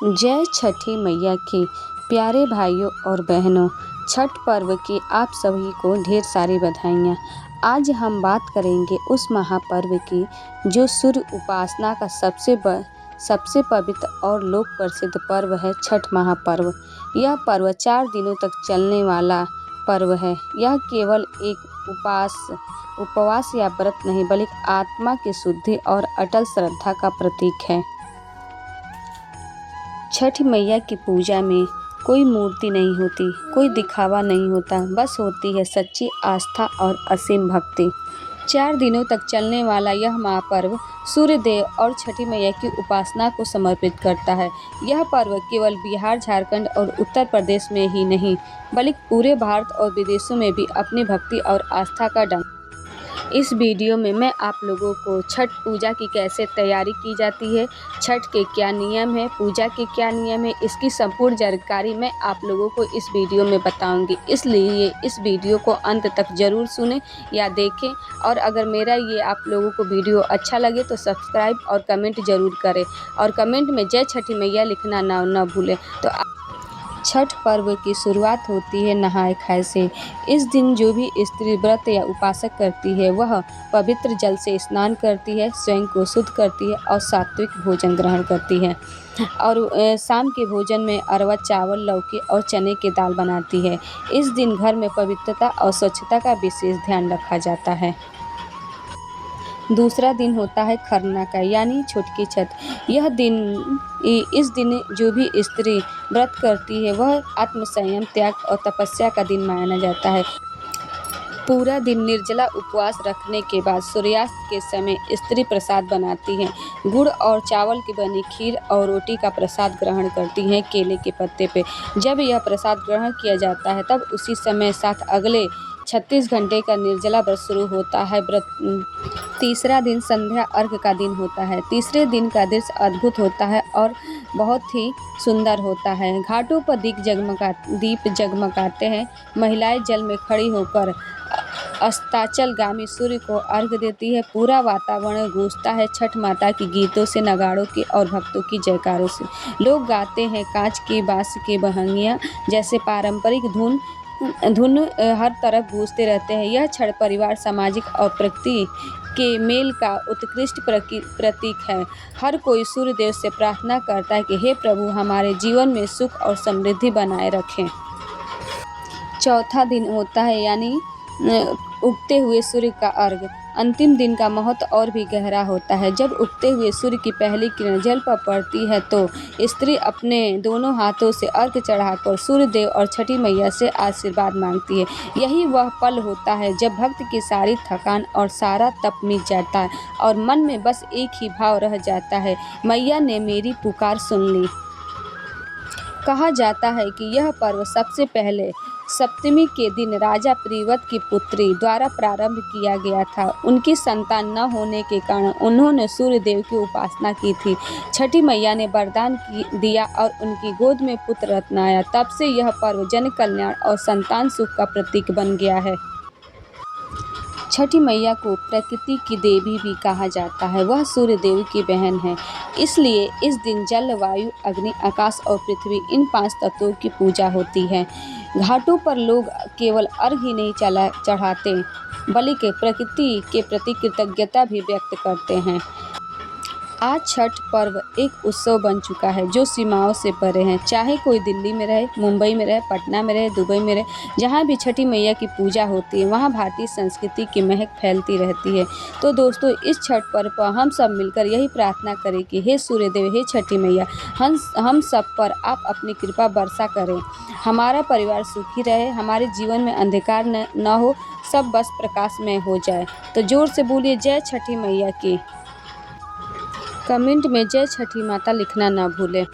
जय छठी मैया की। प्यारे भाइयों और बहनों, छठ पर्व की आप सभी को ढेर सारी बधाइयाँ। आज हम बात करेंगे उस महापर्व की जो सूर्य उपासना का सबसे पवित्र और लोक प्रसिद्ध पर्व है, छठ महापर्व। यह पर्व 4 दिनों तक चलने वाला पर्व है। यह केवल एक उपवास या व्रत नहीं, बल्कि आत्मा की शुद्धि और अटल श्रद्धा का प्रतीक है। छठ मैया की पूजा में कोई मूर्ति नहीं होती, कोई दिखावा नहीं होता, बस होती है सच्ची आस्था और असीम भक्ति। 4 दिनों तक चलने वाला यह महापर्व सूर्य देव और छठी मैया की उपासना को समर्पित करता है। यह पर्व केवल बिहार, झारखंड और उत्तर प्रदेश में ही नहीं, बल्कि पूरे भारत और विदेशों में भी अपनी भक्ति और आस्था का डंका। इस वीडियो में मैं आप लोगों को छठ पूजा की कैसे तैयारी की जाती है, छठ के क्या नियम है, पूजा के क्या नियम है, इसकी संपूर्ण जानकारी मैं आप लोगों को इस वीडियो में बताऊंगी। इसलिए इस वीडियो को अंत तक ज़रूर सुनें या देखें, और अगर मेरा ये आप लोगों को वीडियो अच्छा लगे तो सब्सक्राइब और कमेंट ज़रूर करें, और कमेंट में जय छठी मैया लिखना ना भूलें। तो छठ पर्व की शुरुआत होती है नहाय खाए से। इस दिन जो भी स्त्री व्रत या उपासक करती है वह पवित्र जल से स्नान करती है, स्वयं को शुद्ध करती है और सात्विक भोजन ग्रहण करती है। और शाम के भोजन में अरवा चावल, लौकी और चने की दाल बनाती है। इस दिन घर में पवित्रता और स्वच्छता का विशेष ध्यान रखा जाता है। दूसरा दिन होता है खरना का, यानी छुटकी छठ। इस दिन जो भी स्त्री व्रत करती है वह आत्मसंयम, त्याग और तपस्या का दिन माना जाता है। पूरा दिन निर्जला उपवास रखने के बाद सूर्यास्त के समय स्त्री प्रसाद बनाती हैं। गुड़ और चावल की बनी खीर और रोटी का प्रसाद ग्रहण करती हैं केले के पत्ते पे। जब यह प्रसाद ग्रहण किया जाता है तब उसी समय साथ अगले 36 घंटे का निर्जला व्रत शुरू होता है। तीसरा दिन संध्या अर्घ का दिन होता है। तीसरे दिन का दृश्य अद्भुत होता है और बहुत ही सुंदर होता है। घाटों पर दीप जगमगाते हैं। महिलाएं जल में खड़ी होकर अस्ताचलगामी सूर्य को अर्घ देती है। पूरा वातावरण गूंजता है छठ माता की गीतों से, नगाड़ों की और भक्तों की जयकारों से। लोग गाते हैं कांच की, बांस की बहंगियाँ जैसे पारंपरिक धुन हर तरफ गूंजते रहते हैं। यह छठ परिवार, सामाजिक और प्रकृति के मेल का उत्कृष्ट प्रतीक है। हर कोई सूर्य देव से प्रार्थना करता है कि हे प्रभु, हमारे जीवन में सुख और समृद्धि बनाए रखें। चौथा दिन होता है यानी उगते हुए सूर्य का अर्घ। अंतिम दिन का महत्व और भी गहरा होता है। जब उगते हुए सूर्य की पहली किरण जल पर पड़ती है तो स्त्री अपने दोनों हाथों से अर्घ चढ़ाकर सूर्य देव और छठी मैया से आशीर्वाद मांगती है। यही वह पल होता है जब भक्त की सारी थकान और सारा तप मिट जाता है और मन में बस एक ही भाव रह जाता है, मैया ने मेरी पुकार सुन ली। कहा जाता है कि यह पर्व सबसे पहले सप्तमी के दिन राजा प्रीवत की पुत्री द्वारा प्रारंभ किया गया था। उनकी संतान न होने के कारण उन्होंने सूर्य देव की उपासना की थी। छठी मैया ने वरदान दिया और उनकी गोद में पुत्र रत्न आया। तब से यह पर्व जन कल्याण और संतान सुख का प्रतीक बन गया है। छठी मैया को प्रकृति की देवी भी कहा जाता है। वह सूर्य देव की बहन है। इसलिए इस दिन जल, वायु, अग्नि, आकाश और पृथ्वी, इन 5 तत्वों की पूजा होती है। घाटों पर लोग केवल अर्घ ही नहीं चढ़ाते, बल्कि प्रकृति के प्रति कृतज्ञता भी व्यक्त करते हैं। आज छठ पर्व एक उत्सव बन चुका है जो सीमाओं से परे है। चाहे कोई दिल्ली में रहे, मुंबई में रहे, पटना में रहे, दुबई में रहे, जहाँ भी छठी मैया की पूजा होती है वहाँ भारतीय संस्कृति की महक फैलती रहती है। तो दोस्तों, इस छठ पर्व पर हम सब मिलकर यही प्रार्थना करें कि हे सूर्यदेव, हे छठी मैया, हम सब पर आप अपनी कृपा वर्षा करें। हमारा परिवार सुखी रहे, हमारे जीवन में अंधकार न हो, सब बस प्रकाशमय हो जाए। तो जोर से बोलिए जय छठी मैया की। कमेंट में जय छठी माता लिखना ना भूलें।